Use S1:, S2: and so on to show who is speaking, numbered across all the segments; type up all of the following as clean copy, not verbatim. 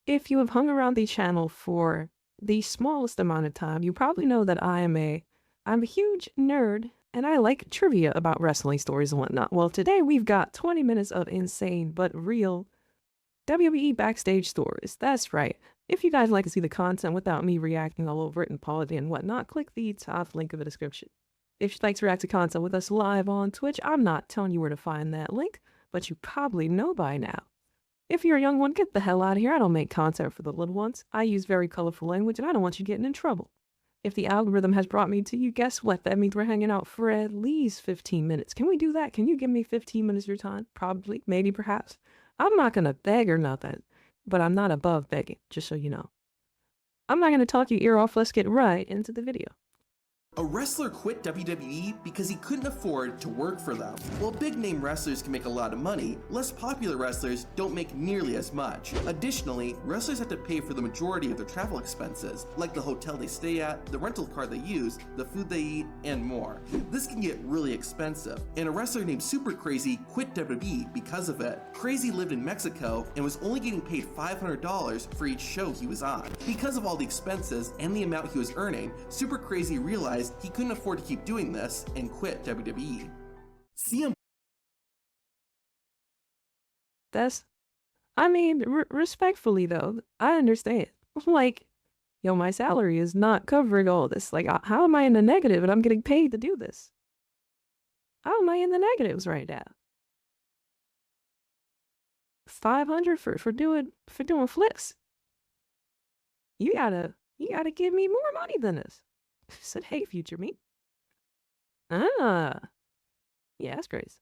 S1: If you have hung around the channel for the smallest amount of time, you probably know that I'm a huge nerd and I like trivia about wrestling stories and whatnot. Well, today we've got 20 minutes of insane but real WWE Backstage stories. That's right. If you guys like to see the content without me reacting all over it and apology and whatnot, click the top link in the description. If you'd like to react to content with us live on Twitch, I'm not telling you where to find that link, but you probably know by now. If you're a young one, get the hell out of here. I don't make content for the little ones. I use very colorful language and I don't want you getting in trouble. If the algorithm has brought me to you, guess what? That means we're hanging out for at least 15 minutes. Can we do that? Can you give me 15 minutes of your time? Probably, maybe, perhaps. I'm not gonna beg or nothing, but I'm not above begging, just so you know. I'm not gonna talk your ear off. Let's get right into the video.
S2: A wrestler quit WWE because he couldn't afford to work for them. While big-name wrestlers can make a lot of money, less popular wrestlers don't make nearly as much. Additionally, wrestlers have to pay for the majority of their travel expenses, like the hotel they stay at, the rental car they use, the food they eat, and more. This can get really expensive, and a wrestler named Super Crazy quit WWE because of it. Crazy lived in Mexico and was only getting paid $500 for each show he was on. Because of all the expenses and the amount he was earning, Super Crazy realized he couldn't afford to keep doing this and quit WWE. CM
S1: Respectfully though, I understand. Like, yo, my salary is not covering all this. Like, how am I in the negative and I'm getting paid to do this? How am I in the negatives right now? 500 for doing flips. You gotta give me more money than this. Said, hey, future me. Yeah, that's crazy.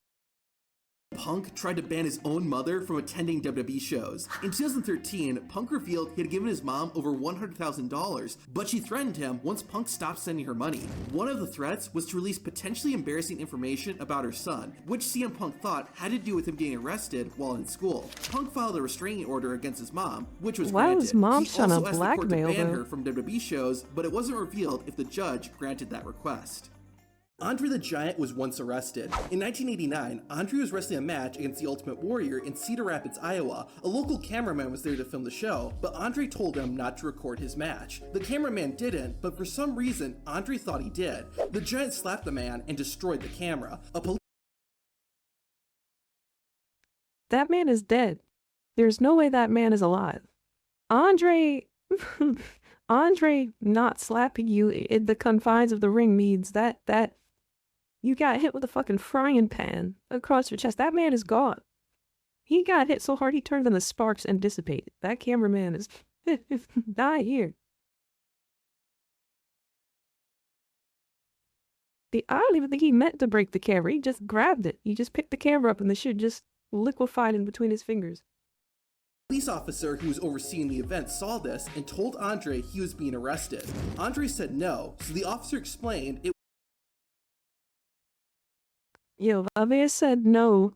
S2: Punk tried to ban his own mother from attending WWE shows. In 2013, Punk revealed he had given his mom over $100,000, but she threatened him once Punk stopped sending her money. One of the threats was to release potentially embarrassing information about her son, which CM Punk thought had to do with him getting arrested while in school. Punk filed a restraining order against his mom, which was granted.
S1: Was mom
S2: he
S1: trying
S2: also
S1: to
S2: asked the court to
S1: blackmail
S2: ban
S1: them?
S2: her from WWE shows, but it wasn't revealed if the judge granted that request. Andre the Giant was once arrested. In 1989, Andre was wrestling a match against the Ultimate Warrior in Cedar Rapids, Iowa. A local cameraman was there to film the show, but Andre told him not to record his match. The cameraman didn't, but for some reason, Andre thought he did. The Giant slapped the man and destroyed the camera.
S1: That man is dead. There's no way that man is alive. Andre not slapping you in the confines of the ring means that you got hit with a fucking frying pan across your chest. That man is gone. He got hit so hard he turned into sparks and dissipated. That cameraman is not here. I don't even think he meant to break the camera. He just grabbed it. He just picked the camera up and the shit just liquefied in between his fingers.
S2: Police officer who was overseeing the event saw this and told Andre he was being arrested. Andre said no, so the officer explained it.
S1: Yo, Bobby said no.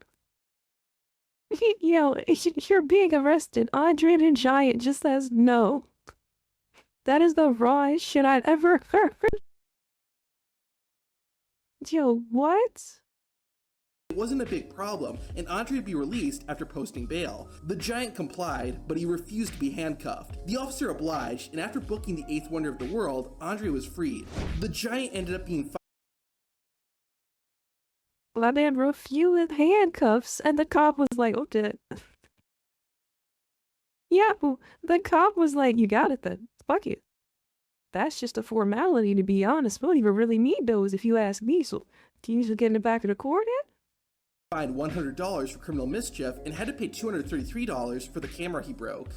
S1: Yo, you're being arrested. Andre the Giant just says no. That is the rawest shit I've ever heard. Yo, what?
S2: It wasn't a big problem, and Andre would be released after posting bail. The Giant complied, but he refused to be handcuffed. The officer obliged, and after booking the 8th wonder of the world, Andre was freed. The Giant ended up being
S1: That man refused handcuffs, and the cop was like, oh, shit. Yeah, the cop was like, you got it then. Fuck it. That's just a formality, to be honest. We don't even really need those, if you ask me. So, can you just get in the back of the court yet?
S2: fined $100 for criminal mischief and had to pay $233 for the camera he broke.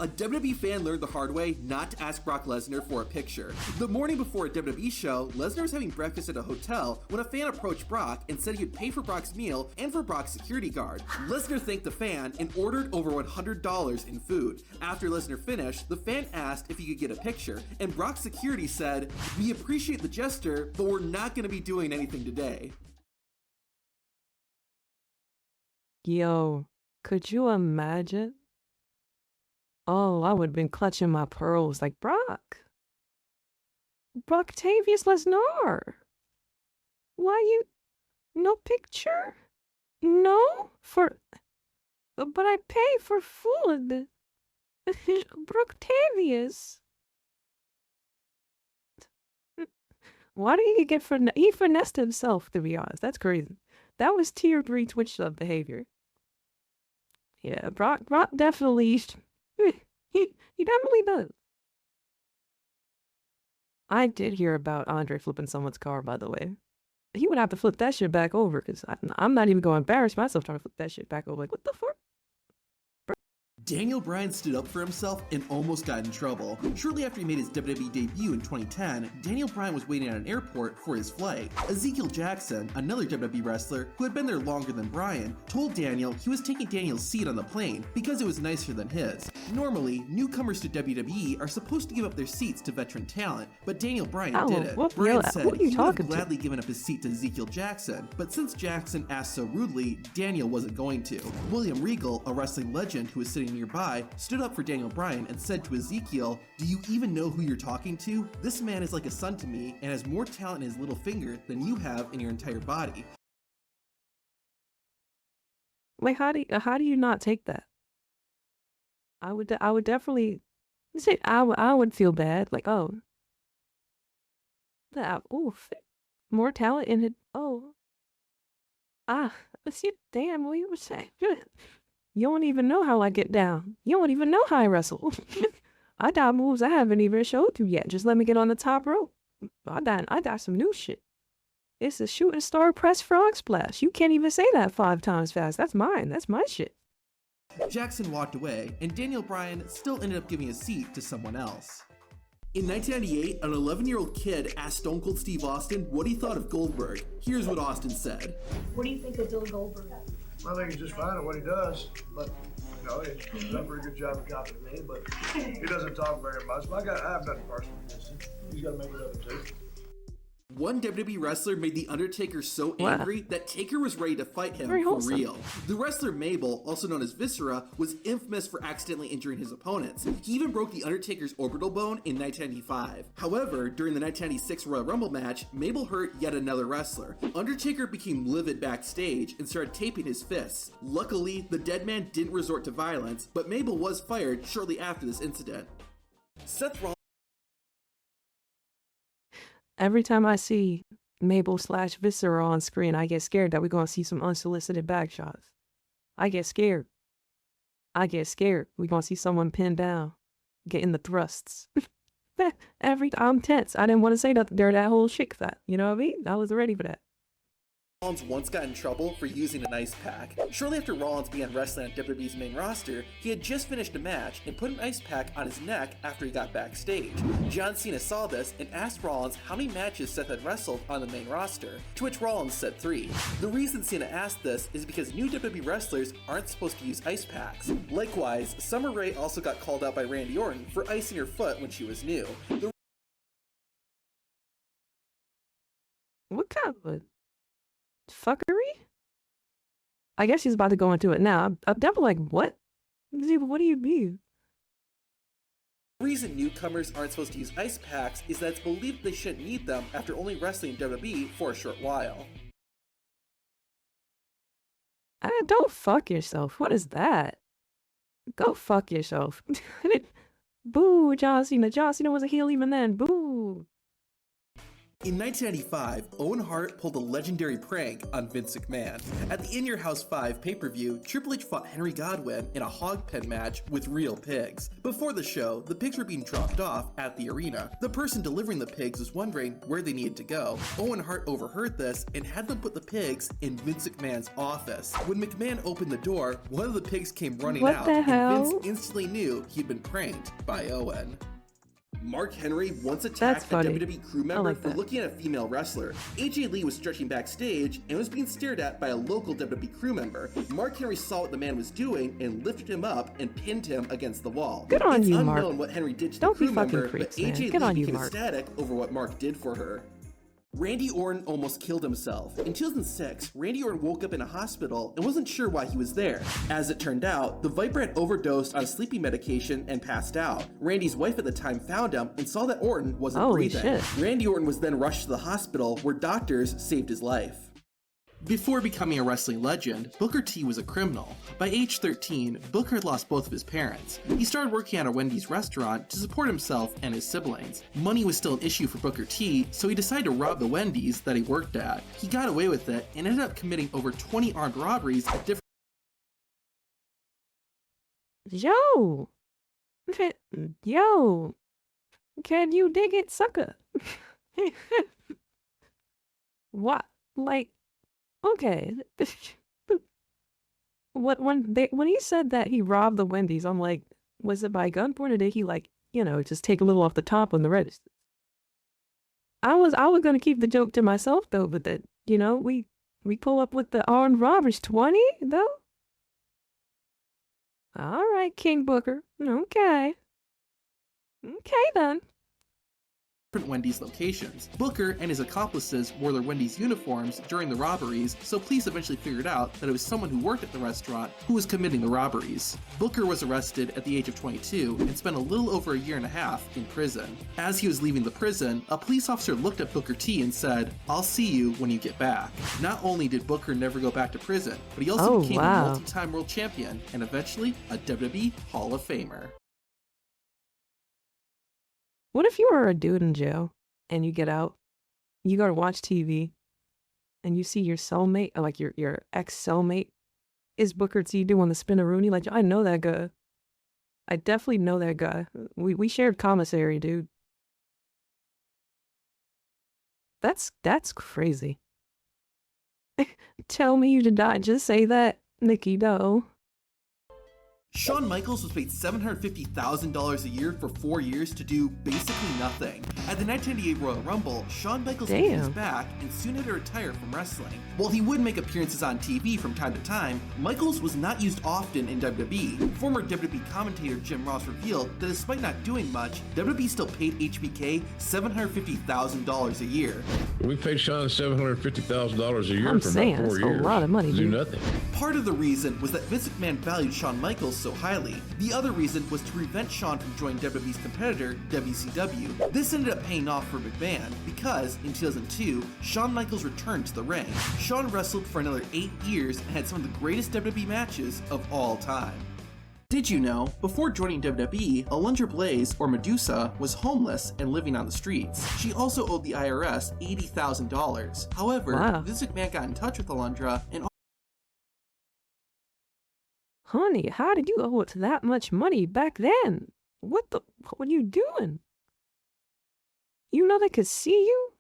S2: A WWE fan learned the hard way not to ask Brock Lesnar for a picture. The morning before a WWE show, Lesnar was having breakfast at a hotel when a fan approached Brock and said he would pay for Brock's meal and for Brock's security guard. Lesnar thanked the fan and ordered over $100 in food. After Lesnar finished, the fan asked if he could get a picture, and Brock's security said, "We appreciate the gesture, but we're not going to be doing anything today."
S1: Yo, could you imagine? Oh, I would have been clutching my pearls like Brocktavius Lesnar. Why you, no picture? No? But I pay for food. Broctavius. Why did he get he finessed himself, to be honest. That's crazy. That was tier 3 Twitch sub behavior. Yeah, Brock definitely, he definitely does. I did hear about Andre flipping someone's car, by the way. He would have to flip that shit back over, because I'm not even going to embarrass myself trying to flip that shit back over. Like, what the fuck?
S2: Daniel Bryan stood up for himself and almost got in trouble. Shortly after he made his WWE debut in 2010, Daniel Bryan was waiting at an airport for his flight. Ezekiel Jackson, another WWE wrestler who had been there longer than Bryan, told Daniel he was taking Daniel's seat on the plane because it was nicer than his. Normally, newcomers to WWE are supposed to give up their seats to veteran talent, but Daniel Bryan didn't. Bryan said he would have gladly given up his seat to Ezekiel Jackson, but since Jackson asked so rudely, Daniel wasn't going to. William Regal, a wrestling legend who was sitting nearby, stood up for Daniel Bryan and said to Ezekiel, "Do you even know who you're talking to? This man is like a son to me and has more talent in his little finger than you have in your entire body."
S1: Like, how do you not take that? I would definitely say I would feel bad. Like, oh, more talent in it. Oh, see, damn, what you were saying. You don't even know how I get down. You don't even know how I wrestle. I got moves I haven't even showed you yet. Just let me get on the top rope. I got some new shit. It's a shooting star press frog splash. You can't even say that 5 times fast. That's mine. That's my shit.
S2: Jackson walked away, and Daniel Bryan still ended up giving his seat to someone else. In 1998, an 11-year-old kid asked Stone Cold Steve Austin what he thought of Goldberg. Here's what Austin said.
S3: What do you think of Dylan Goldberg?
S4: I think he's just fine at what he does, but you know, he's done a pretty good job of copying me, but he doesn't talk very much. But I have nothing personal against him. He's got to make it up too.
S2: One WWE wrestler made The Undertaker so angry that Taker was ready to fight him for real. The wrestler Mabel, also known as Viscera, was infamous for accidentally injuring his opponents. He even broke The Undertaker's orbital bone in 1995. However, during the 1996 Royal Rumble match, Mabel hurt yet another wrestler. Undertaker became livid backstage and started taping his fists. Luckily, the dead man didn't resort to violence, but Mabel was fired shortly after this incident. Seth Rollins.
S1: Every time I see Mabel/Viscera on screen, I get scared that we're going to see some unsolicited back shots. I get scared. We're going to see someone pinned down, getting the thrusts. I'm tense. I didn't want to say that during that whole shit that, you know what I mean? I was ready for that.
S2: Rollins once got in trouble for using an ice pack. Shortly after Rollins began wrestling on WWE's main roster, he had just finished a match and put an ice pack on his neck after he got backstage. John Cena saw this and asked Rollins how many matches Seth had wrestled on the main roster, to which Rollins said 3. The reason Cena asked this is because new WWE wrestlers aren't supposed to use ice packs. Likewise, Summer Rae also got called out by Randy Orton for icing her foot when she was new.
S1: What kind of fuckery? I guess he's about to go into it now. I'm definitely like, what? What do you mean?
S2: The reason newcomers aren't supposed to use ice packs is that it's believed they shouldn't need them after only wrestling in WWE for a short while.
S1: Don't fuck yourself. What is that? Go fuck yourself. Boo, John Cena. John Cena was a heel even then. Boo.
S2: In 1995, Owen Hart pulled a legendary prank on Vince McMahon. At the In Your House 5 pay-per-view, Triple H fought Henry Godwinn in a hog pen match with real pigs. Before the show, the pigs were being dropped off at the arena. The person delivering the pigs was wondering where they needed to go. Owen Hart overheard this and had them put the pigs in Vince McMahon's office. When McMahon opened the door, one of the pigs came running out, and Vince instantly knew he'd been pranked by Owen. Mark Henry once attacked a WWE crew member for looking at a female wrestler. AJ Lee was stretching backstage and was being stared at by a local WWE crew member. Mark Henry saw what the man was doing and lifted him up and pinned him against the wall.
S1: Good on you,
S2: Mark. It's
S1: Mark.
S2: unknown what Henry did to the crew member,
S1: creeps,
S2: but AJ
S1: Good
S2: Lee
S1: on you,
S2: became
S1: Mark.
S2: ecstatic over what Mark did for her. Randy Orton almost killed himself. In 2006, Randy Orton woke up in a hospital and wasn't sure why he was there. As it turned out, the Viper had overdosed on a sleeping medication and passed out. Randy's wife at the time found him and saw that Orton wasn't breathing.
S1: Shit.
S2: Randy Orton was then rushed to the hospital where doctors saved his life. Before becoming a wrestling legend, Booker T was a criminal. By age 13, Booker had lost both of his parents. He started working at a Wendy's restaurant to support himself and his siblings. Money was still an issue for Booker T, so he decided to rob the Wendy's that he worked at. He got away with it and ended up committing over 20 armed robberies at different
S1: Yo! Yo! Can you dig it, sucker? What? Like, okay. When he said that he robbed the Wendy's, I'm like, was it by gunpoint or did he like, just take a little off the top on the register? I was gonna keep the joke to myself though, but that, we pull up with the armed robbers 20 though? All right, King Booker. Okay. Okay then.
S2: Wendy's locations. Booker and his accomplices wore their Wendy's uniforms during the robberies, so police eventually figured out that it was someone who worked at the restaurant who was committing the robberies. Booker was arrested at the age of 22 and spent a little over a year and a half in prison. As he was leaving the prison, a police officer looked at Booker T and said, "I'll see you when you get back." Not only did Booker never go back to prison, but he also became a multi-time world champion and eventually a WWE Hall of Famer.
S1: What if you were a dude in jail and you get out, you go to watch TV, and you see your cellmate, or like your ex-cellmate, is Booker T doing the spin-a-rooney? Like, I know that guy. I definitely know that guy. We shared commissary, dude. That's crazy. Tell me you did not just say that, Nikki Doe.
S2: Shawn Michaels was paid $750,000 a year for 4 years to do basically nothing. At the 1998 Royal Rumble, Shawn Michaels broke his back and soon had to retire from wrestling. While he would make appearances on TV from time to time, Michaels was not used often in WWE. Former WWE commentator Jim Ross revealed that despite not doing much, WWE still paid HBK $750,000 a year.
S5: We paid Shawn $750,000 a year
S1: I'm
S5: for
S1: saying,
S5: about 4
S1: that's
S5: years.
S1: a lot of money,
S5: to do
S1: dude.
S5: nothing.
S2: Part of the reason was that Vince McMahon valued Shawn Michaels so highly. The other reason was to prevent Shawn from joining WWE's competitor, WCW. This ended up paying off for McMahon because, in 2002, Shawn Michaels returned to the ring. Shawn wrestled for another 8 years and had some of the greatest WWE matches of all time. Did you know, before joining WWE, Alundra Blaze, or Medusa, was homeless and living on the streets. She also owed the IRS $80,000. However, Vince McMahon got in touch with Alundra and
S1: Honey, how did you owe it that much money back then? What were you doing? You know they could see you?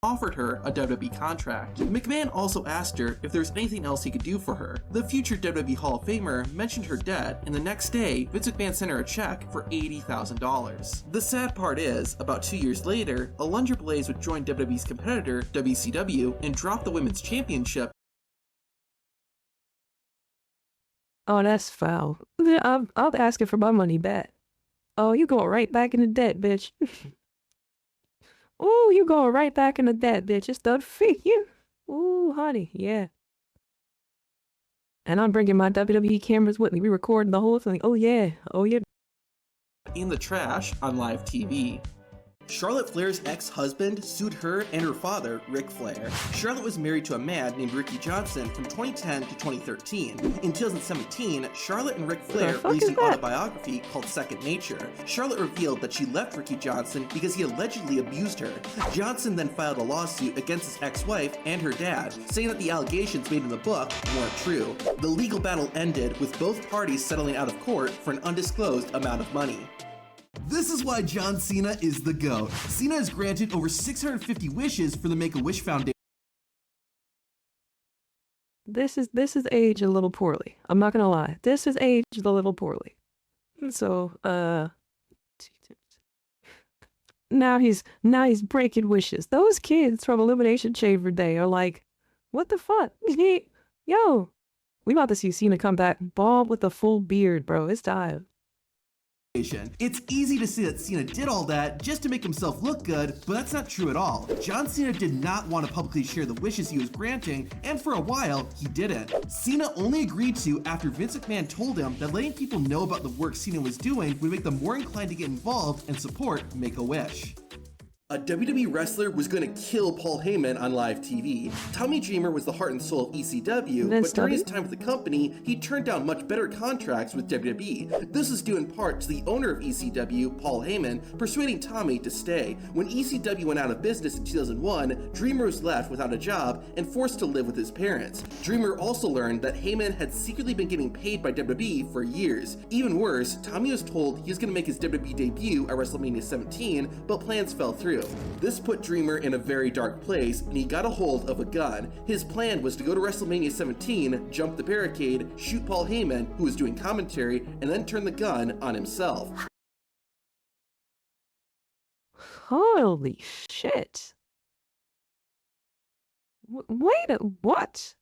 S2: Offered her a WWE contract. McMahon also asked her if there was anything else he could do for her. The future WWE Hall of Famer mentioned her debt, and the next day, Vince McMahon sent her a check for $80,000. The sad part is, about 2 years later, Alundra Blaze would join WWE's competitor, WCW, and drop the Women's Championship.
S1: Oh, that's foul. I'll ask her for my money back. Oh, you going right back into debt, bitch. Ooh, you going right back into debt, bitch. It's done for you. Ooh, honey, yeah. And I'm bringing my WWE cameras with me. We recording the whole thing. Oh, yeah. Oh, yeah.
S2: In the trash on live TV. Charlotte Flair's ex-husband sued her and her father, Ric Flair. Charlotte was married to a man named Ricky Johnson from 2010 to 2013. In 2017, Charlotte and Ric Flair released an autobiography called Second Nature. Charlotte revealed that she left Ricky Johnson because he allegedly abused her. Johnson then filed a lawsuit against his ex-wife and her dad, saying that the allegations made in the book weren't true. The legal battle ended with both parties settling out of court for an undisclosed amount of money. This is why John Cena is the GOAT. Cena has granted over 650 wishes for the Make-A-Wish Foundation.
S1: This is aged a little poorly. I'm not gonna lie. This is aged a little poorly. So, now he's breaking wishes. Those kids from Elimination Chamber Day are like, what the fuck? Yo, we about to see Cena come back bald with a full beard, bro. It's time.
S2: It's easy to say that Cena did all that just to make himself look good, but that's not true at all. John Cena did not want to publicly share the wishes he was granting, and for a while, he didn't. Cena only agreed to after Vince McMahon told him that letting people know about the work Cena was doing would make them more inclined to get involved and support Make-A-Wish. A WWE wrestler was going to kill Paul Heyman on live TV. Tommy Dreamer was the heart and soul of ECW, but during his time with the company, he turned down much better contracts with WWE. This was due in part to the owner of ECW, Paul Heyman, persuading Tommy to stay. When ECW went out of business in 2001, Dreamer was left without a job and forced to live with his parents. Dreamer also learned that Heyman had secretly been getting paid by WWE for years. Even worse, Tommy was told he was going to make his WWE debut at WrestleMania 17, but plans fell through. This put Dreamer in a very dark place, and he got a hold of a gun. His plan was to go to WrestleMania 17, jump the barricade, shoot Paul Heyman, who was doing commentary, and then turn the gun on himself.
S1: Holy shit. What?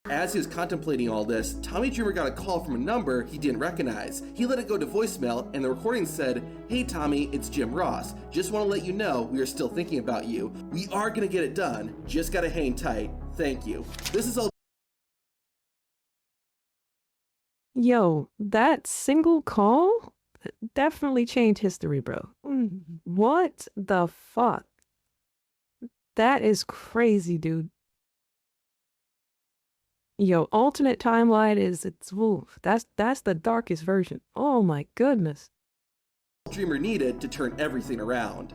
S2: As he was contemplating all this, Tommy Dreamer got a call from a number he didn't recognize. He let it go to voicemail, and the recording said, "Hey Tommy, it's Jim Ross. Just want to let you know we are still thinking about you. We are gonna get it done. Just gotta hang tight. Thank you." This is all.
S1: Yo, that single call definitely changed history, bro. What the fuck? That is crazy, dude. Yo, alternate timeline that's the darkest version. Oh my goodness.
S2: Dreamer needed to turn everything around.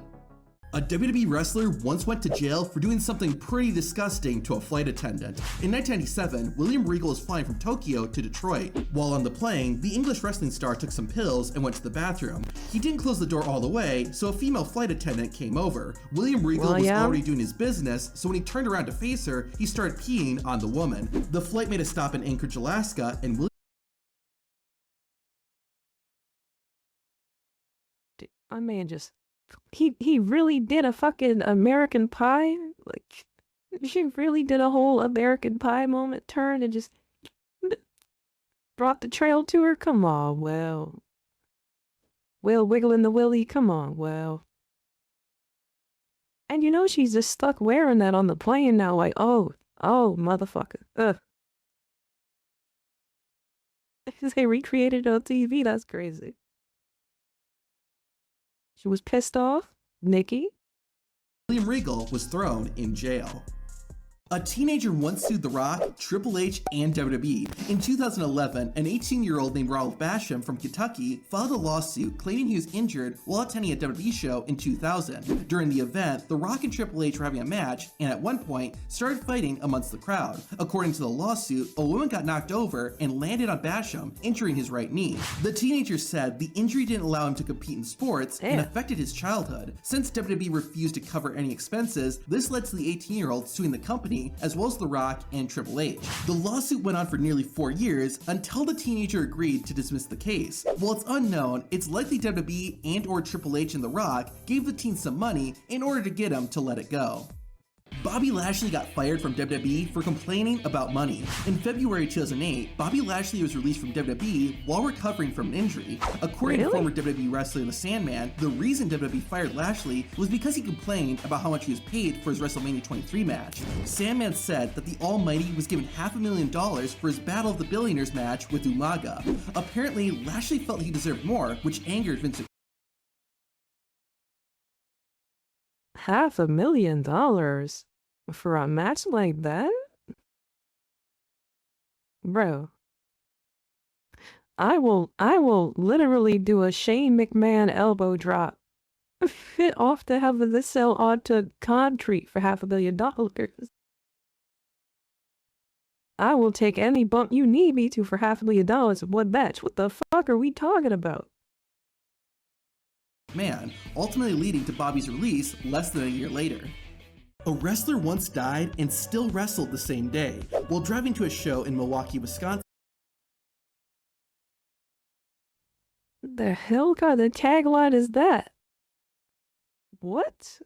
S2: A WWE wrestler once went to jail for doing something pretty disgusting to a flight attendant. In 1997, William Regal was flying from Tokyo to Detroit. While on the plane, the English wrestling star took some pills and went to the bathroom. He didn't close the door all the way, so a female flight attendant came over. William Regal was already doing his business, so when he turned around to face her, he started peeing on the woman. The flight made a stop in Anchorage, Alaska, and
S1: My man just he really did a fucking American Pie? Like, she really did a whole American Pie moment turn and just brought the trail to her? Come on, Will wiggling the willy, come on, Will. And you know she's just stuck wearing that on the plane now, like, oh, motherfucker. Ugh. They recreated it on TV, that's crazy. She was pissed off, Nikki.
S2: William Regal was thrown in jail. A teenager once sued The Rock, Triple H, and WWE. In 2011, an 18-year-old named Ralph Basham from Kentucky filed a lawsuit claiming he was injured while attending a WWE show in 2000. During the event, The Rock and Triple H were having a match and at one point started fighting amongst the crowd. According to the lawsuit, a woman got knocked over and landed on Basham, injuring his right knee. The teenager said the injury didn't allow him to compete in sports and affected his childhood. Since WWE refused to cover any expenses, this led to the 18-year-old suing the company as well as The Rock and Triple H. The lawsuit went on for nearly 4 years until the teenager agreed to dismiss the case. While it's unknown, it's likely WWE and or Triple H and The Rock gave the teen some money in order to get him to let it go. Bobby Lashley got fired from WWE for complaining about money. In February 2008, Bobby Lashley was released from WWE while recovering from an injury. According to former WWE wrestler The Sandman, the reason WWE fired Lashley was because he complained about how much he was paid for his WrestleMania 23 match. Sandman said that the Almighty was given $500,000 for his Battle of the Billionaires match with Umaga. Apparently, Lashley felt he deserved more, which angered Vince.
S1: $500,000 for a match like that? Bro. I will literally do a Shane McMahon elbow drop fit off the Hell of the Cell onto concrete for $500,000. I will take any bump you need me to for $500,000 in one match. What the fuck are we talking about?
S2: Man, ultimately leading to Bobby's release less than a year later. A wrestler once died and still wrestled the same day. While driving to a show in Milwaukee, Wisconsin,
S1: the hell kind of tagline is that? What?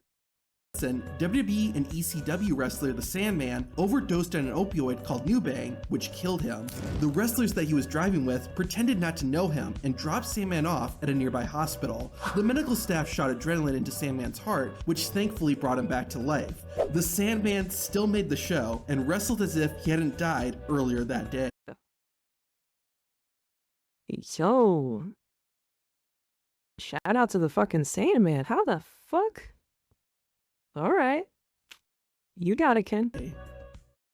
S2: WWE and ECW wrestler The Sandman overdosed on an opioid called Nubang, which killed him. The wrestlers that he was driving with pretended not to know him and dropped Sandman off at a nearby hospital. The medical staff shot adrenaline into Sandman's heart, which thankfully brought him back to life. The Sandman still made the show and wrestled as if he hadn't died earlier that day.
S1: Yo. Shout out to the fucking Sandman. How the fuck All right. You got it, Ken.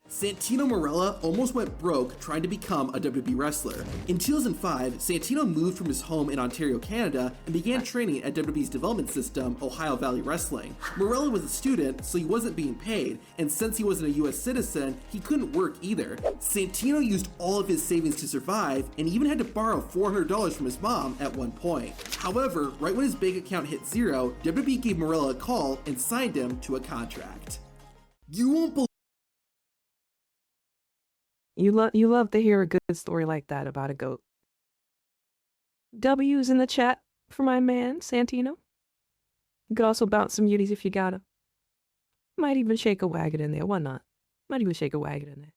S2: Santino Marella almost went broke trying to become a WWE wrestler. In 2005, Santino moved from his home in Ontario, Canada, and began training at WWE's development system, Ohio Valley Wrestling. Marella was a student, so he wasn't being paid, and since he wasn't a US citizen, he couldn't work either. Santino used all of his savings to survive, and even had to borrow $400 from his mom at one point. However, right when his bank account hit zero, WWE gave Marella a call and signed him to a contract. You won't believe
S1: You love to hear a good story like that about a goat. W's in the chat for my man, Santino. You could also bounce some uties if you gotta. Might even shake a wagon in there, why not? Might even shake a wagon in there.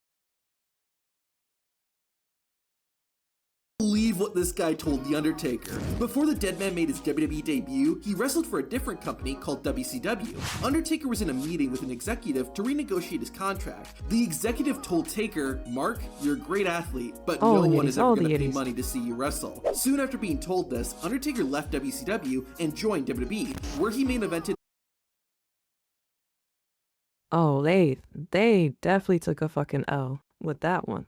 S2: Believe what this guy told The Undertaker. Before the dead man made his WWE debut, he wrestled for a different company called WCW. Undertaker was in a meeting with an executive to renegotiate his contract. The executive told Taker, "Mark, you're a great athlete, but no one is ever going to pay money to see you wrestle." Soon after being told this, Undertaker left WCW and joined WWE, where he main evented.
S1: Oh, they definitely took a fucking L with that one.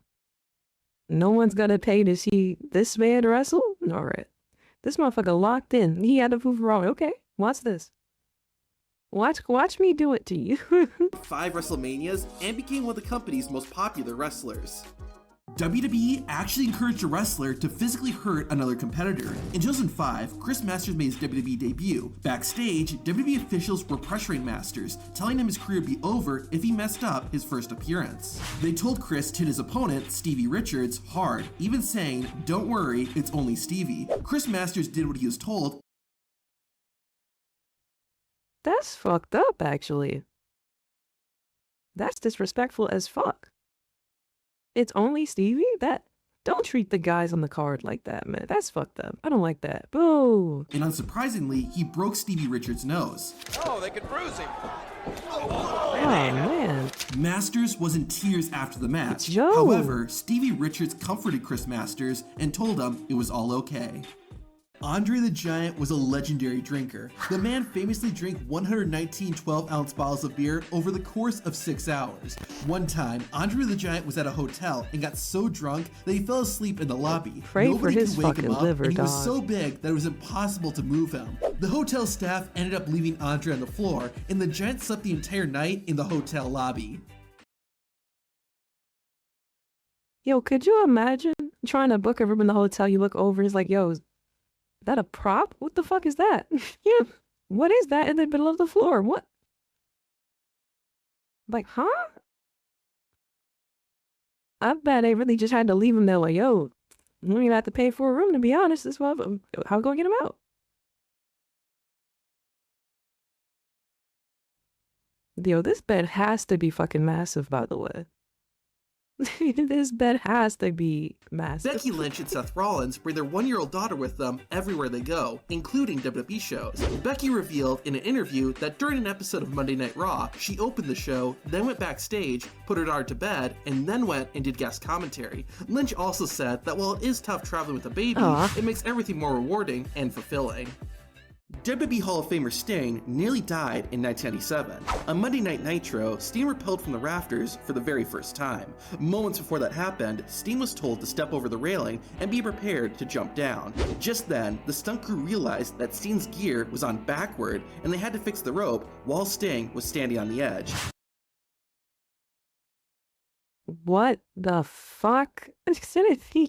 S1: No one's gonna pay to see this man wrestle? Alright. This motherfucker locked in. He had to move wrong. Okay, watch this. Watch me do it to you.
S2: 5 WrestleManias and became one of the company's most popular wrestlers. WWE actually encouraged a wrestler to physically hurt another competitor. In 2005, Chris Masters made his WWE debut. Backstage, WWE officials were pressuring Masters, telling him his career would be over if he messed up his first appearance. They told Chris to hit his opponent, Stevie Richards, hard, even saying, "Don't worry, it's only Stevie." Chris Masters did what he was told.
S1: That's fucked up, actually. That's disrespectful as fuck. It's only Stevie? Don't treat the guys on the card like that, man. That's fucked up. I don't like that. Boo!
S2: And unsurprisingly, he broke Stevie Richards' nose.
S6: Oh, they could bruise him.
S1: Oh, man.
S2: Masters was in tears after the match.
S1: It's Joe.
S2: However, Stevie Richards comforted Chris Masters and told him it was all okay. Andre the Giant was a legendary drinker. The man famously drank 119 12-ounce bottles of beer over the course of 6 hours. One time, Andre the Giant was at a hotel and got so drunk that he fell asleep in the lobby.
S1: Pray
S2: Nobody
S1: for his
S2: could wake
S1: fucking
S2: him up,
S1: liver,
S2: and he was
S1: dog.
S2: so big that it was impossible to move him. The hotel staff ended up leaving Andre on the floor, and the Giant slept the entire night in the hotel lobby.
S1: Yo, could you imagine trying to book a room in the hotel? You look over, it's like, yo, is that a prop? What the fuck is that? Yeah, what is that in the middle of the floor? What? Like, huh? I bet they really just had to leave him there like, yo, we don't even have to pay for a room, to be honest. This how we gonna get him out? Yo, this bed has to be fucking massive, by the way. This bed has to be massive.
S2: Becky Lynch and Seth Rollins bring their 1-year-old daughter with them everywhere they go, including WWE shows. Becky revealed in an interview that during an episode of Monday Night Raw, she opened the show, then went backstage, put her daughter to bed, and then went and did guest commentary. Lynch also said that while it is tough traveling with a baby, it makes everything more rewarding and fulfilling. WWE Hall of Famer Sting nearly died in 1997. On Monday Night Nitro, Sting rappelled from the rafters for the very first time. Moments before that happened, Sting was told to step over the railing and be prepared to jump down. Just then, the stunt crew realized that Sting's gear was on backward and they had to fix the rope while Sting was standing on the edge.
S1: What the fuck?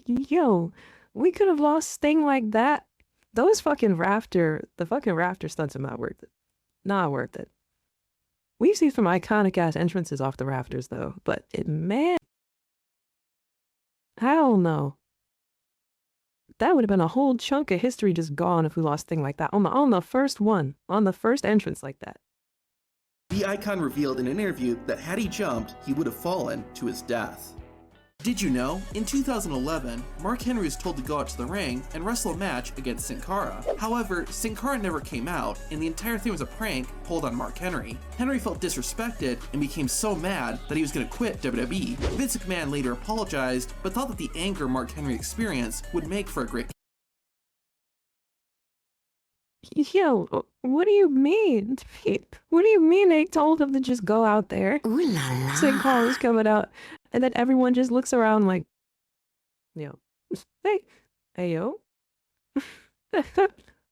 S1: Yo, we could have lost Sting like that. Those fucking rafter stunts are not worth it. Not worth it. We've seen some iconic ass entrances off the rafters though, but man, hell no. That would have been a whole chunk of history just gone if we lost Sting like that on the first one, on the first entrance like that.
S2: The icon revealed in an interview that had he jumped, he would have fallen to his death. Did you know? In 2011, Mark Henry was told to go out to the ring and wrestle a match against Sin Cara. However, Sin Cara never came out, and the entire thing was a prank pulled on Mark Henry. Henry felt disrespected and became so mad that he was going to quit WWE. Vince McMahon later apologized, but thought that the anger Mark Henry experienced would make for a great.
S1: Yo, what do you mean? What do you mean they told him to just go out there?
S6: Ooh la la.
S1: St. Paul is coming out, and then everyone just looks around like, yo, hey, yo.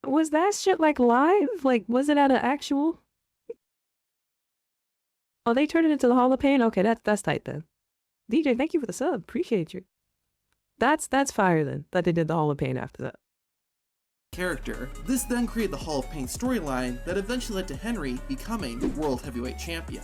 S1: Was that shit like live? Like, was it at an actual? Oh, they turned it into the Hall of Pain? Okay, that's tight then. DJ, thank you for the sub. Appreciate you. That's fire then, that they did the Hall of Pain after that.
S2: Character. This then created the Hall of Pain storyline that eventually led to Henry becoming World Heavyweight Champion.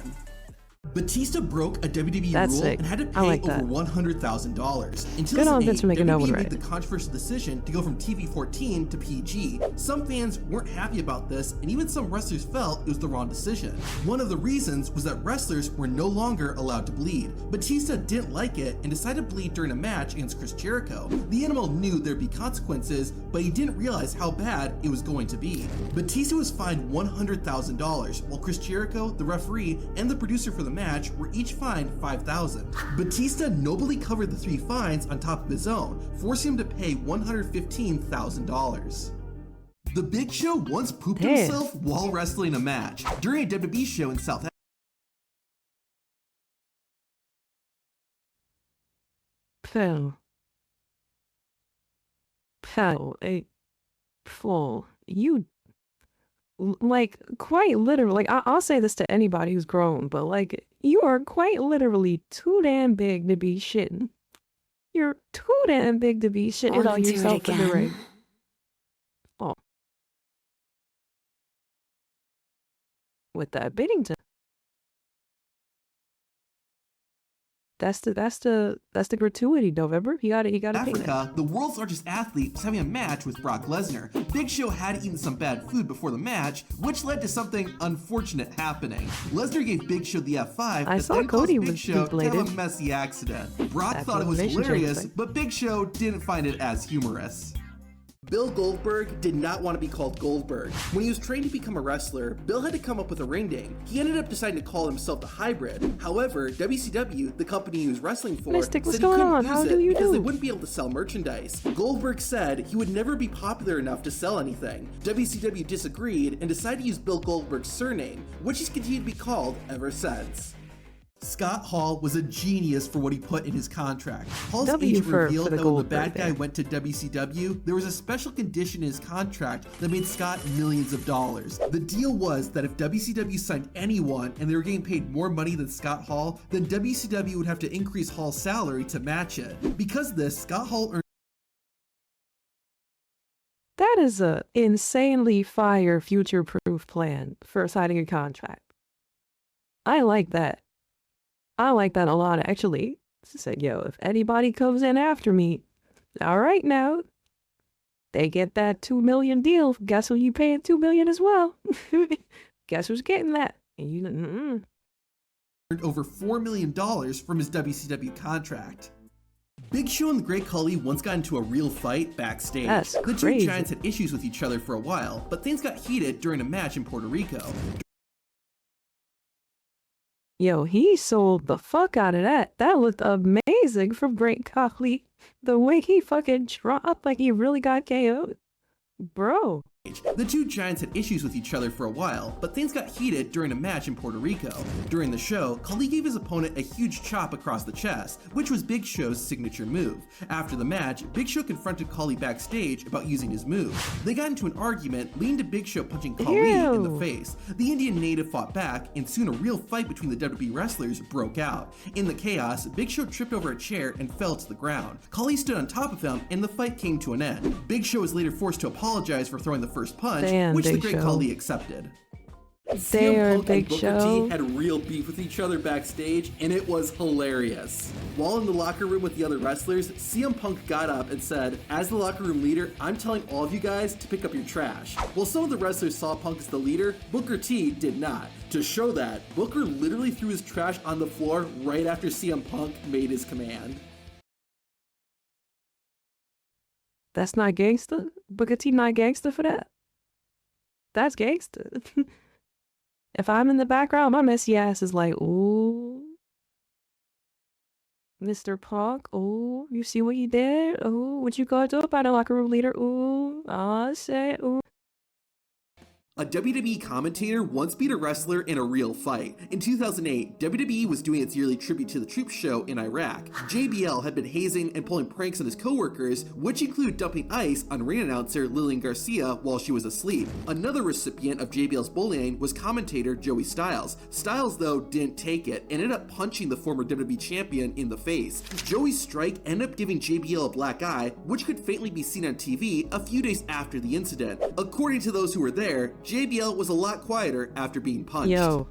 S2: Batista broke a WWE
S1: That's
S2: rule
S1: sick.
S2: and had to
S1: I
S2: pay
S1: like
S2: over
S1: that.
S2: $100,000. In
S1: Good on Vince
S2: 2008,
S1: for making that one
S2: WWE
S1: right.
S2: made the controversial decision to go from TV-14 to PG. Some fans weren't happy about this, and even some wrestlers felt it was the wrong decision. One of the reasons was that wrestlers were no longer allowed to bleed. Batista didn't like it and decided to bleed during a match against Chris Jericho. The Animal knew there'd be consequences, but he didn't realize how bad it was going to be. Batista was fined $100,000, while Chris Jericho, the referee, and the producer for the match were each fined $5,000. Batista nobly covered the 3 fines on top of his own, forcing him to pay $115,000. The Big Show once pooped
S1: Damn.
S2: himself while wrestling a match. During a WWE show in South
S1: Pal. You, like, quite literally, like, I'll say this to anybody who's grown, but, like, you are quite literally too damn big to be shitting. You're too damn big to be shitting
S6: Wanna
S1: on
S6: do it
S1: yourself in the
S6: again?
S1: ring. Oh. With that Biddington. That's the gratuity, November. You gotta pay that.
S2: Africa, the world's largest athlete was having a match with Brock Lesnar. Big Show had eaten some bad food before the match, which led to something unfortunate happening. Lesnar gave Big Show the F5,
S1: I
S2: but
S1: saw
S2: then
S1: Cody
S2: caused Big
S1: was
S2: Show to have a
S1: deflated.
S2: messy accident. Brock
S1: That's
S2: thought it was
S1: motivation
S2: hilarious,
S1: thing.
S2: but Big Show didn't find it as humorous. Bill Goldberg did not want to be called Goldberg. When he was trained to become a wrestler, Bill had to come up with a ring name. He ended up deciding to call himself the Hybrid. However, WCW, the company he was wrestling for,
S1: Mystic, what's
S2: said he
S1: going
S2: couldn't
S1: on?
S2: use
S1: How
S2: it
S1: do you
S2: because they
S1: do?
S2: wouldn't be able to sell merchandise. Goldberg said he would never be popular enough to sell anything. WCW disagreed and decided to use Bill Goldberg's surname, which he's continued to be called ever since. Scott Hall was a genius for what he put in his contract. Hall's
S1: W
S2: agent
S1: for
S2: revealed
S1: the
S2: that when the
S1: Goldberg
S2: bad guy
S1: thing.
S2: went to WCW, there was a special condition in his contract that made Scott millions of dollars. The deal was that if WCW signed anyone and they were getting paid more money than Scott Hall, then WCW would have to increase Hall's salary to match it. Because of this, Scott Hall earned
S1: That is a insanely fire future-proof plan for signing a contract. I like that. I like that a lot, actually. She said, yo, if anybody comes in after me, all right now, they get that $2 million deal. Guess who you paying $2 million as well? Guess who's getting that? And you,
S2: over $4 million from his WCW contract. Big Show and the Great Khali once got into a real fight backstage.
S1: That's
S2: The two
S1: crazy.
S2: giants had issues with each other for a while, but things got heated during a match in Puerto Rico.
S1: Yo, he sold the fuck out of that. That looked amazing from Great Khali. The way he fucking dropped like he really got KO'd. Bro.
S2: The two giants had issues with each other for a while, but things got heated during a match in Puerto Rico. During the show, Khali gave his opponent a huge chop across the chest, which was Big Show's signature move. After the match, Big Show confronted Khali backstage about using his move. They got into an argument, leading to Big Show punching Khali in the
S1: Ew.
S2: face. The Indian native fought back, and soon a real fight between the WWE wrestlers broke out. In the chaos, Big Show tripped over a chair and fell to the ground. Khali stood on top of him, and the fight came to an end. Big Show was later forced to apologize for throwing the first punch,
S1: Damn,
S2: which the
S1: Big
S2: Great
S1: Show.
S2: Khali accepted.
S1: Damn,
S2: CM Punk
S1: Big
S2: and Booker
S1: Show.
S2: T had real beef with each other backstage, and it was hilarious. While in the locker room with the other wrestlers, CM Punk got up and said, "As the locker room leader, I'm telling all of you guys to pick up your trash." While some of the wrestlers saw Punk as the leader, Booker T did not. To show that, Booker literally threw his trash on the floor right after CM Punk made his command.
S1: That's not gangster? Booker T not gangster for that? That's gangster. If I'm in the background, my messy ass is like, ooh. Mr. Punk, ooh, you see what you did? Ooh, what you gonna do about the locker room leader? Ooh, oh shit, ooh.
S2: A WWE commentator once beat a wrestler in a real fight. In 2008, WWE was doing its yearly Tribute to the Troops show in Iraq. JBL had been hazing and pulling pranks on his co-workers, which included dumping ice on ring announcer Lillian Garcia while she was asleep. Another recipient of JBL's bullying was commentator Joey Styles. Styles, though, didn't take it and ended up punching the former WWE champion in the face. Joey's strike ended up giving JBL a black eye, which could faintly be seen on TV a few days after the incident. According to those who were there, JBL was a lot quieter after being punched.
S1: Yo.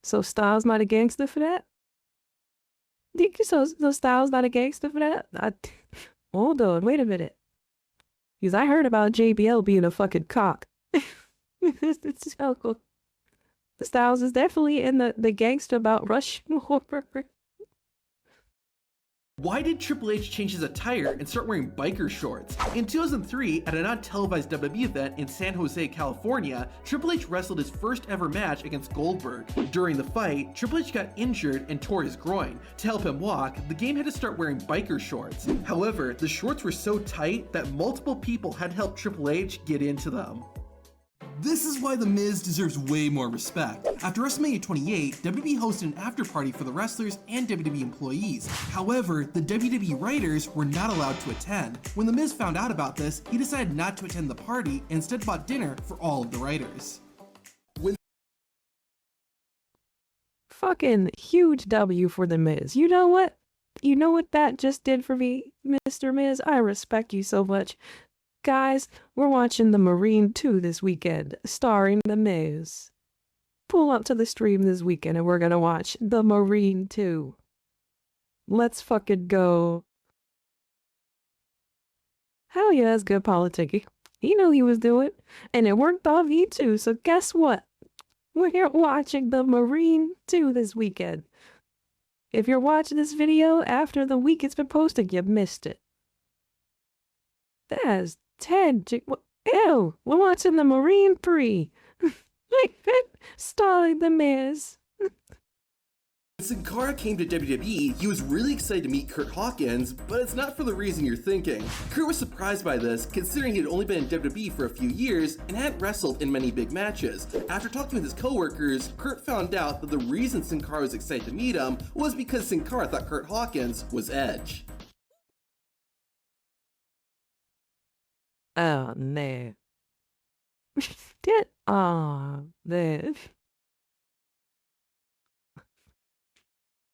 S1: So Styles not a gangster for that? So Styles not a gangster for that? Hold on, wait a minute. Because I heard about JBL being a fucking cock. It's so cool. The Styles is definitely in the gangster about Rush.
S2: Why did Triple H change his attire and start wearing biker shorts? In 2003, at a non-televised WWE event in San Jose, California, Triple H wrestled his first ever match against Goldberg. During the fight, Triple H got injured and tore his groin. To help him walk, the game had to start wearing biker shorts. However, the shorts were so tight that multiple people had to help Triple H get into them. This is why The Miz deserves way more respect. After WrestleMania 28, WWE hosted an after party for the wrestlers and WWE employees. However, the WWE writers were not allowed to attend. When The Miz found out about this, he decided not to attend the party and instead bought dinner for all of the writers.
S1: Fucking huge W for The Miz. You know what? You know what that just did for me, Mr. Miz? I respect you so much. Guys, we're watching The Marine 2 this weekend, starring The Miz. Pull up to the stream this weekend and we're gonna watch The Marine 2. Let's fucking go. Hell yeah, that's good politicking. He knew he was doing, and it worked on me too, so guess what? We're here watching The Marine 2 this weekend. If you're watching this video after the week it's been posted, you missed it. That's 10. Ew, we're watching The Marine 3. Starring The Miz.
S2: When Sin Cara came to WWE, he was really excited to meet Curt Hawkins, but it's not for the reason you're thinking. Curt was surprised by this, considering he had only been in WWE for a few years and hadn't wrestled in many big matches. After talking with his co-workers, Curt found out that the reason Sin Cara was excited to meet him was because Sin Cara thought Curt Hawkins was Edge.
S1: Oh, no. No.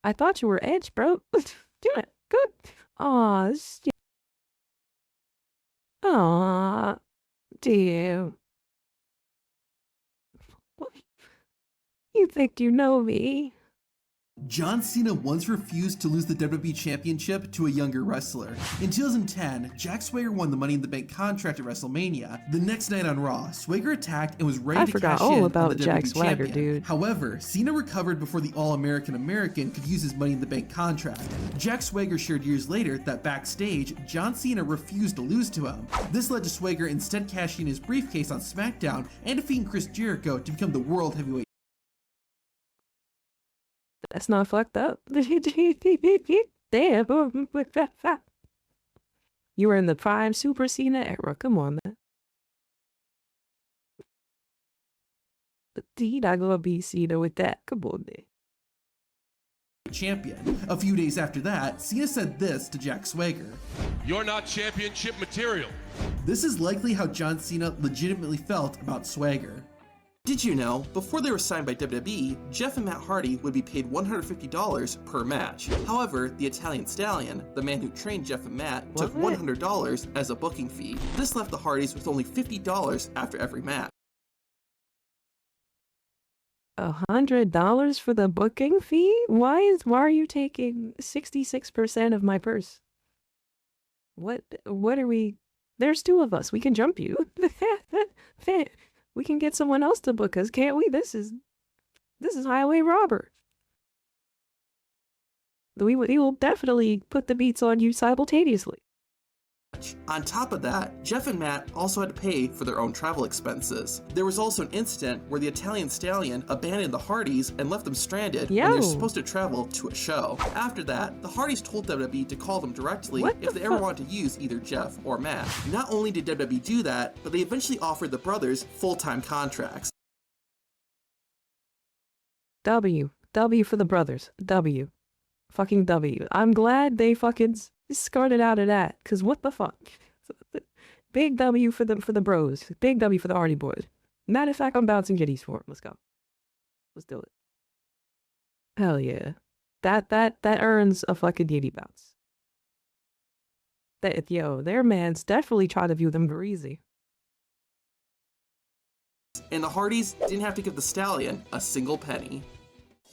S1: I thought you were Edge, bro. Do it. Good. Aw, shit. Aw, dear. You think you know me?
S2: John Cena once refused to lose the WWE Championship to a younger wrestler. In 2010, Jack Swagger won the Money in the Bank contract at WrestleMania. The next night on Raw, Swagger attacked and was ready to cash in
S1: about
S2: on the
S1: Jack
S2: WWE
S1: Swagger,
S2: champion.
S1: dude.
S2: However, Cena recovered before the All-American American could use his Money in the Bank contract. Jack Swagger shared years later that backstage, John Cena refused to lose to him. This led to Swagger instead cashing his briefcase on SmackDown and defeating Chris Jericho to become the World Heavyweight.
S1: That's not fucked up. Damn. You were in the prime Super Cena era. Come on, man. But he not gonna be Cena with that. Come on, man.
S2: Champion. A few days after that, Cena said this to Jack Swagger.
S6: You're not championship material.
S2: This is likely how John Cena legitimately felt about Swagger. Did you know, before they were signed by WWE, Jeff and Matt Hardy would be paid $150 per match. However, the Italian Stallion, the man who trained Jeff and Matt, took $100 as a booking fee. This left the Hardys with only $50 after every match.
S1: $100 for the booking fee? Why are you taking 66% of my purse? What are we? There's two of us. We can jump you. We can get someone else to book us, can't we? This is highway robber. We will definitely put the beats on you simultaneously.
S2: On top of that, Jeff and Matt also had to pay for their own travel expenses. There was also an incident where the Italian Stallion abandoned the Hardys and left them stranded when they were supposed to travel to a show. After that, the Hardys told WWE to call them directly if they ever wanted to use either Jeff or Matt. Not only did WWE do that, but they eventually offered the brothers full-time contracts.
S1: W for the brothers. W. Fucking W. I'm glad they fucking discarded out of that, cause what the fuck? Big W for the bros. Big W for the Hardy Boyz. Matter of fact, I'm bouncing giddies for it. Let's go. Let's do it. Hell yeah. That earns a fucking giddy bounce. Their mans definitely try to view them very easy.
S2: And the Hardys didn't have to give the Stallion a single penny.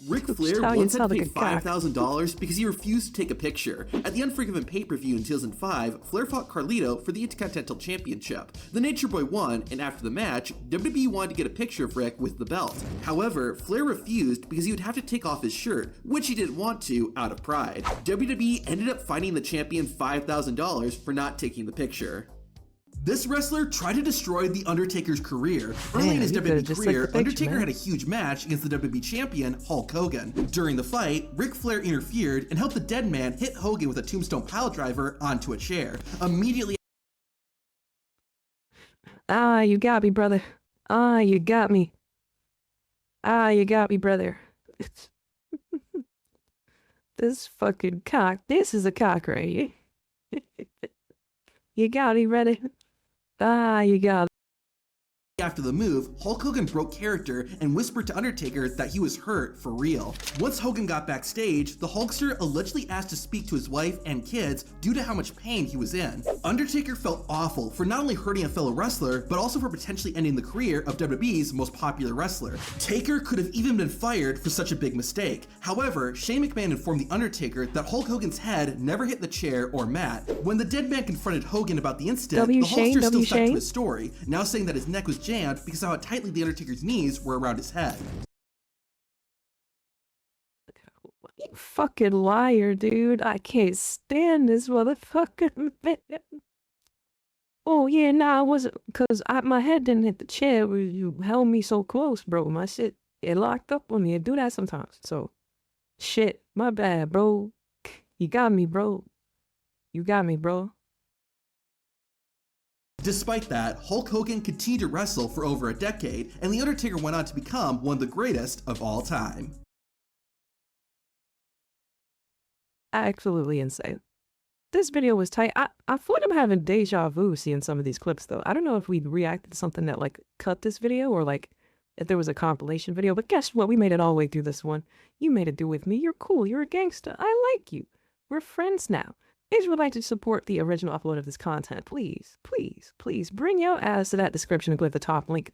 S2: Ric Flair
S1: Stallion
S2: once had to
S1: sounds
S2: pay
S1: like a cock.
S2: $5,000 because he refused to take a picture. At the Unforgiven pay-per-view in 2005, Flair fought Carlito for the Intercontinental Championship. The Nature Boy won, and after the match, WWE wanted to get a picture of Ric with the belt. However, Flair refused because he would have to take off his shirt, which he didn't want to out of pride. WWE ended up fining the champion $5,000 for not taking the picture. This wrestler tried to destroy The Undertaker's career. Early in his WWE career, Undertaker had a huge match against the WWE champion, Hulk Hogan. During the fight, Ric Flair interfered and helped the dead man hit Hogan with a tombstone piledriver onto a chair. Immediately...
S1: Ah, you got me, brother. Ah, you got me. Ah, you got me, brother. This fucking cock. This is a cock right here. You got me, brother. Ah, you got it.
S2: After the move, Hulk Hogan broke character and whispered to Undertaker that he was hurt for real. Once Hogan got backstage, the Hulkster allegedly asked to speak to his wife and kids due to how much pain he was in. Undertaker felt awful for not only hurting a fellow wrestler, but also for potentially ending the career of WWE's most popular wrestler. Taker could have even been fired for such a big mistake. However, Shane McMahon informed The Undertaker that Hulk Hogan's head never hit the chair or mat. When the dead man confronted Hogan about the incident, the Hulkster still stuck to his story, now saying that his neck was jammed because of how tightly the Undertaker's knees were around his head.
S1: You fucking liar, dude. I can't stand this motherfucker. Oh yeah, nah, I wasn't, cause my head didn't hit the chair. You held me so close, bro. My shit, it locked up on me. I do that sometimes. So, shit, my bad, bro. You got me, bro. You got me, bro.
S2: Despite that, Hulk Hogan continued to wrestle for over a decade, and The Undertaker went on to become one of the greatest of all time.
S1: Absolutely insane. This video was tight. I feel like I'm having deja vu seeing some of these clips, though. I don't know if we reacted to something that, like, cut this video, or, like, if there was a compilation video, but guess what? We made it all the way through this one. You made it do with me. You're cool. You're a gangster. I like you. We're friends now. If you would like to support the original upload of this content, please, please, please bring your ass to that description and click the top link.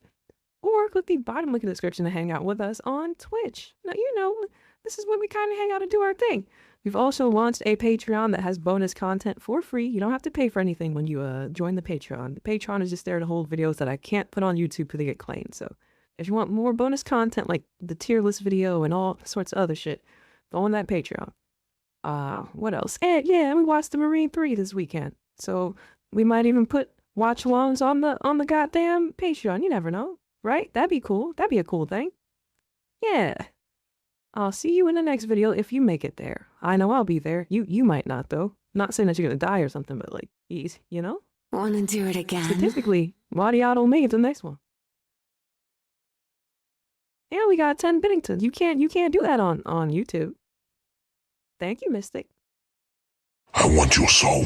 S1: Or click the bottom link in the description to hang out with us on Twitch. Now, you know, this is when we kind of hang out and do our thing. We've also launched a Patreon that has bonus content for free. You don't have to pay for anything when you join the Patreon. The Patreon is just there to hold videos that I can't put on YouTube because they get claimed. So if you want more bonus content like the tier list video and all sorts of other shit, go on that Patreon. What else? And yeah, we watched the Marine 3 this weekend. So we might even put watch alongs on the goddamn Patreon. You never know, right? That'd be cool. That'd be a cool thing. Yeah. I'll see you in the next video if you make it there. I know I'll be there. You might not though. Not saying that you're gonna die or something, but like, geez, you know?
S7: Wanna do it again?
S1: Statistically, Mariotto will make it to the next one. Yeah, we got 10 Biddington. You can't do that on YouTube. Thank you, Mystic.
S8: I want your soul.